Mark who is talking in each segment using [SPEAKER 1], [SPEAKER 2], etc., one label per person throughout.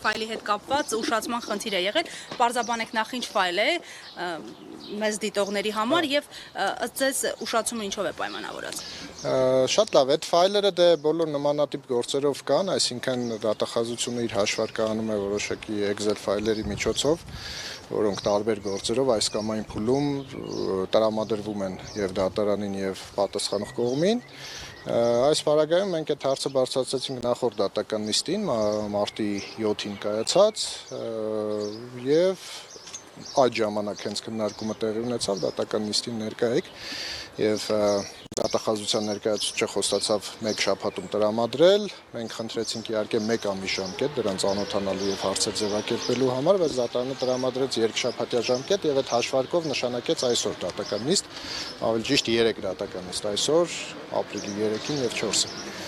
[SPEAKER 1] ֆայլի հետ կապված ուշացման խնդիր է եղել, պարզաբանեք նախ ինչ ֆայլ է մեզ դիտողների համար եւ ըստ ձեզ ուշացումը ինչով է պայմանավորված։
[SPEAKER 2] Շատ լավ, այդ ֆայլերը դե բոլոր նմանատիպ գործերով կան, այսինքն դատախազությունը իր հաշվարկը անում է որոշակի Excel ֆայլերի միջոցով, որոնք տարբեր գործերով այս կամ այն փուլում տրամադրվում են եւ դատարանին եւ պատասխանող կողմին։ Այս պարագայում մենք այդ հարցը բարձրացրեցինք նախորդ դատական նիստին, մարտի 7-ին կայացած եւ այդ ժամանակ հենց քննարկումը տեղի ունեցավ, դատական նիստին ներկա եք եւ դատախազության ներկայացուցիչը խոստացավ 1 շաբաթում տրամադրել, մենք խնդրեցինք իհարկե 1 ամիս ժամկետ դրանց անօթանալու եւ հարցեր ձևակերպելու համար, բայց դատարանը տրամադրեց 2 շաբաթյա ժամկետ եւ այդ հաշվարկով նշանակեց այսօր դատական նիստ, ավելի ճիշտ 3 դատական նիստ, այսօր ապրիլի 3-ին եւ 4-ին։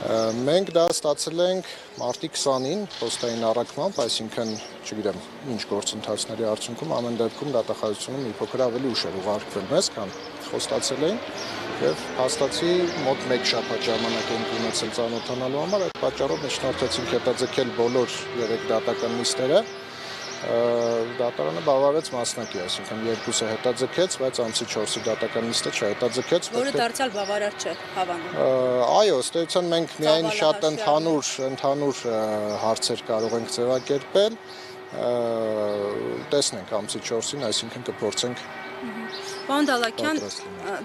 [SPEAKER 2] Մենք դա ստացել ենք մարտի 20-ին փոստային առաքմամբ, այսինքն, չգիտեմ, ինչ գործընթացների արդյունքում ամեն դեպքում դատախազությունը մի փոքր ավելի ուշ էր ուղարկվել մեզ, քան խոստացել էին եւ հաստատի մոտ 1 շաբաթ ժամանակ ենք ունեցել ծանոթանալու համար, այդ պատճառով մեջնորդեցինք հետաձգել բոլոր 3 դատական նիստերը։ Դատարանը բավարարեց մասնակի, այսինքն երկուսը հետաձգեց, բայց ամսի 4-ի դատական նիստը չհետաձգեց,
[SPEAKER 1] որը դարձյալ բավարար չէ, հավանում։
[SPEAKER 2] Այո, ըստ էության մենք միայն շատ ընդհանուր հարցեր կարող ենք ձևակերպել, տեսնենք ամսի 4-ին, այսինքն կփորձենք։
[SPEAKER 1] Պարոն Դալաքյան,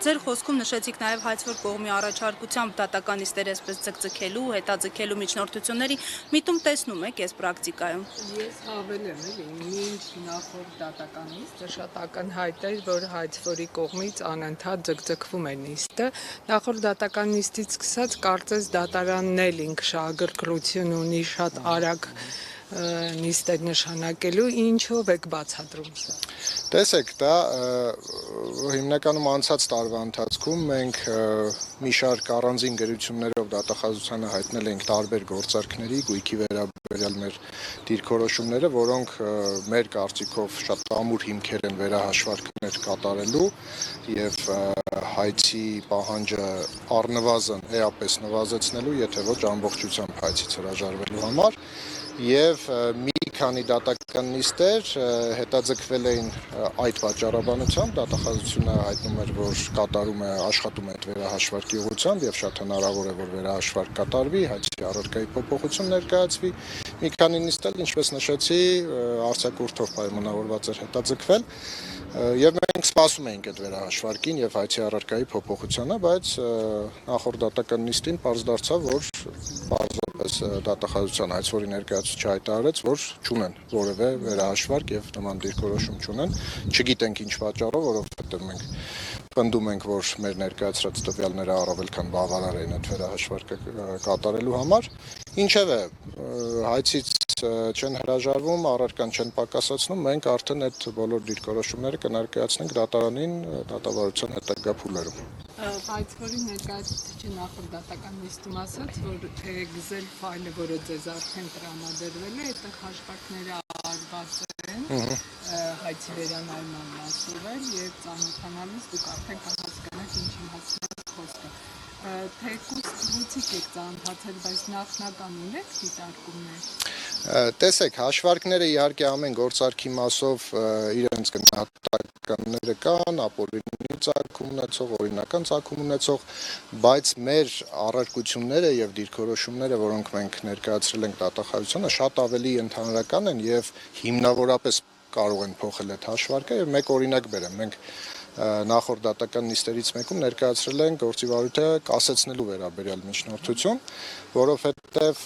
[SPEAKER 1] ձեր խոսքում նշեցիք նաև հայցվոր կողմի առաջարկությամբ դատական նիստեր այսպես ձգձգելու, հետաձգելու միջնորդությունների միտում տեսնում եք այս պրակտիկայում։
[SPEAKER 3] Ես հավելեմ, մինչ նախորդ դատական նիստը շատ ակնհայտ էր, որ հայցվորի կողմից անընդհատ ձգձգվում է նիստը։ Նախորդ դատական նիստից սկսած կարծես դատարանն էլ ինքը շահագրգռություն ունի շատ արագ նիստեր նշանակելու, ինչով եք բացատրում սա։
[SPEAKER 2] Տեսեք, դա հիմնականում անցած տարվա ընթացքում մենք մի շարք առանձին գրություններով դատախազությանը հայտնել ենք տարբեր գործարքների, գույքի վերաբերյալ մեր դիրքորոշումները, որոնք մեր կարծիքով շատ ամուր հիմքեր են վերահաշվարկներ կատարելու եւ հայցի պահանջը առնվազն էապես նվազեցնելու, եթե ոչ ամբողջությամբ հայցից հրաժարվելու համար եւ մի քանի դատական նիստեր հետաձգվել էին այդ պատճառաբանությամբ, դատախազությունը հայտնում էր, որ կատարում է, աշխատում է այդ վերահաշվարկի ուղղությամբ եւ շատ հնարավոր է, որ վերահաշվարկ կատարվի, հայցի առարկայի փոփոխություն ներկայացվի։ Մի քանի նիստ էլ, ինչպես նշեցի, արձակուրդով պայմանավորված էր հետաձգվել եւ մենք սպասում էինք այդ վերահաշվարկին եւ հայցի առարկայի փոփոխությանը, բայց նախորդ դատական նիստին պարզ դարձավ, որ պարզապես դատախազության հայցվորի ներկայացուցիչը հայտարարեց, որ չունեն որևէ վերահաշվարկ եւ նման դիրքորոշում չունեն, չգիտենք ինչ պատճառով, որովհետեւ մենք պնդում ենք, որ մեր ներկայացրած տվյալները առավել քան բավարար են այդ վերահաշվարկը կատարելու համար։ Ինչևէ, հայցից չեն հրաժարվում, առարկան չեն պակասացնում, մենք արդեն այդ բոլոր դիրքորոշումները կներկայացնենք դատարանին դատավարության հետագա փուլերում։
[SPEAKER 3] Հայցվորի ներկայացուցիչը նախորդ դատական նիստում ասաց, որ Excel ֆայլը, որը ձեզ արդեն տրամադրվել է, այդտեղ հաշվարկները արված են հայցի վերանայման մասով եւ ծանոթանալուց դուք արդեն կհասկանաք ինչի հասնեք խոսքը։ Թեկուզ ցույցիկ եք ծանոթացել, բայց նախնական ունեք դիտարկումներ։
[SPEAKER 2] Տեսեք, հաշվարկները իհարկե ամեն գործարքի մասով իրենց գնահատականները կան, ապօրինի ծագում ունեցող, օրինական ծագում ունեցող, բայց մեր առարկությունները եւ դիրքորոշումները, որոնք մենք ներկայացրել ենք դատախազությանը, շատ ավելի ընդհանրական են եւ հիմնավորապես կարող են փոխել այդ հաշվարկը եւ մեկ օրինակ բերեմ, մենք նախորդ դատական նիստերից մեկում ներկայացրել են գործիվարույթը կասեցնելու վերաբերյալ միջնորդություն, որովհետև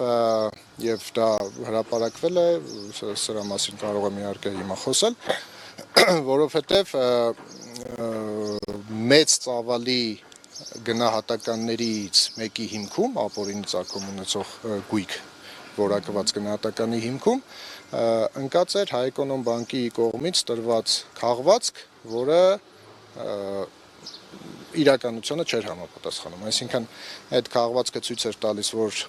[SPEAKER 2] եւ դա հրապարակվել է, սրա մասին կարող եմ իհարկե հիմա խոսել, որովհետև մեծ ծավալի գնահատականներից մեկի հիմքում, ապօրինի ծագում ունեցող գույք որակված գնահատականի հիմքում ընկած էր Հայ-Էկոնոմ-բանկի կողմից տրված քաղվածք, որը իրականությանը չէր համապատասխանում, այսինքն այդ քաղվածքը ցույց էր տալիս, որ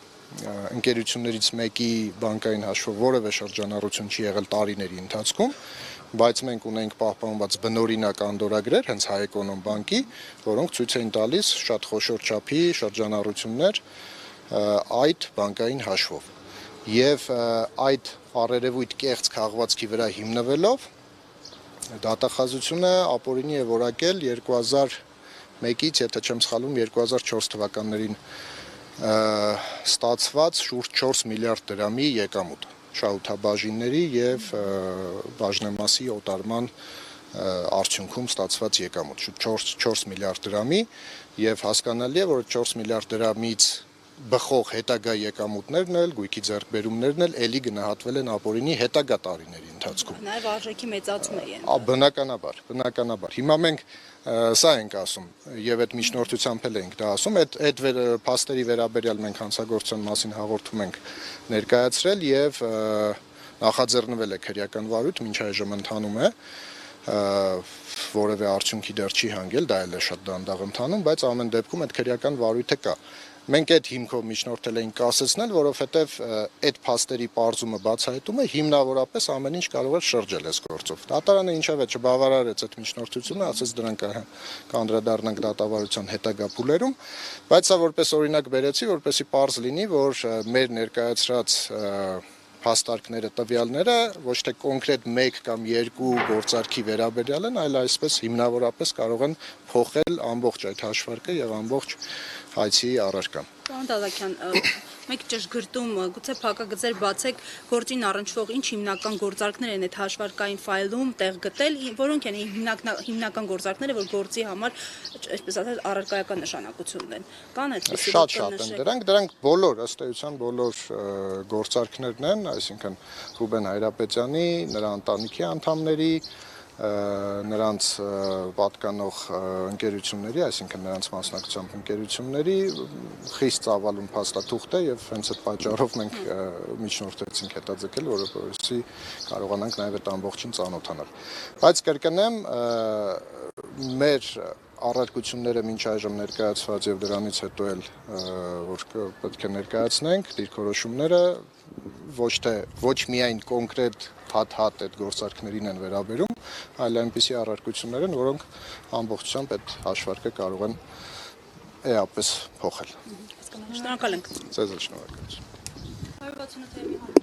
[SPEAKER 2] ընկերություններից մեկի բանկային հաշվով որևէ շրջանառություն չի եղել տարիների ընթացքում, բայց մենք ունենք պահպանված բնօրինակ անդորագրեր հենց Հայ-Էկոնոմ-բանկի, որոնք ցույց էին տալիս շատ խոշոր չափի շրջանառություններ այդ բանկային հաշվով։ Եվ այդ առերևույթ կեղծ քաղվածքի վրա հիմնվելով դատախազությունը ապօրինի է որակել 2001-ից, եթե չեմ սխալվում, 2004 թվականներին ստացված շուրջ 4 միլիարդ դրամի եկամուտ շահութաբաժինների եւ բաժնեմասի օտարման արդյունքում ստացված եկամուտ 4 միլիարդ դրամի եւ հասկանալի է, որ 4 միլիարդ դրամից բխող հետագա եկամուտներն էլ, գույքի ձեռքբերումներն էլ էլի գնահատվել են ապօրինի հետագա տարիների ընթացքում։
[SPEAKER 1] Նաև արժեքի մեծացում է եղել։
[SPEAKER 2] Բնականաբար։ Հիմա մենք սա ենք ասում եւ այդ միջնորդությամբ էլ ենք դա ասում, այդ փաստերի վերաբերյալ մենք հանցագործության մասին հաղորդում ենք ներկայացրել եւ նախաձեռնվել է քրեական վարույթ, մինչ այժմ ընթանում է որևէ արդյունքի դեռ չի հանգել, դա էլ է շատ դանդաղ ընթանում, բայց ամեն դեպքում այդ քրեական վարույթը կա։ Մենք այդ հիմքով միջնորդել էինք կասեցնել, որովհետև այդ փաստերի պարզումը բացահայտումը հիմնավորապես ամեն ինչ կարող է շրջել այս գործով։ Դատարանը ինչև է չբավարարեց այդ միջնորդությունը, ասաց դրանք կանդրադառնանք դատավարության հետագա փուլերում, բայց սա որպես օրինակ բերեցի, որպեսզի պարզ լինի, որ մեր ներկայացրած փաստարկները, տվյալները ոչ թե կոնկրետ 1 կամ 2 գործարքի վերաբերյալ են, այլ այսպես հիմնավորապես կարող են փոխել ամբողջ այդ հաշվարկը եւ ամբողջ հայցի առարկան։
[SPEAKER 1] Պարոն Դալաքյան, մեկ ճշգրտում, գուցե փակագծեր բացեք, գործին առնչվող ինչ հիմնական գործարքներ են այդ հաշվարկային ֆայլում տեղ գտել, որոնք են հիմնական գործարքները, որ գործի համար, այսպես ասած, առարկայական նշանակություն են։ Կան այդպիսի
[SPEAKER 2] Շատ են դրանք բոլոր ըստ էության բոլոր գործարքներն են, այսինքն Ռուբեն Հայրապետյանի, նրա ընտանիքի անդամների, նրանց պատկանող ընկերությունների, այսինքն նրանց մասնակցությամբ ընկերությունների խիստ ծավալուն փաստաթուղթ է եւ հենց այդ պատճառով մենք միջնորդեցինք հետաձգել, որովհետեւ կարողանանք նաեւ այդ ամբողջին ծանոթանալ։ Բայց կրկնեմ, մեր առարկությունները մինչ այժմ ներկայացված եւ դրանից հետո էլ որ պետք է ներկայացնենք դիրքորոշումները ոչ միայն կոնկրետ հատ այդ գործարքներին են վերաբերում, այլ այնպիսի առարկություններ են, որոնք ամբողջությամբ այդ հաշվարկը կարող են էապես փոխել։
[SPEAKER 1] Շնորհակալ ենք։
[SPEAKER 2] Ձեզ շնորհակալություն։
[SPEAKER 1] 168-ի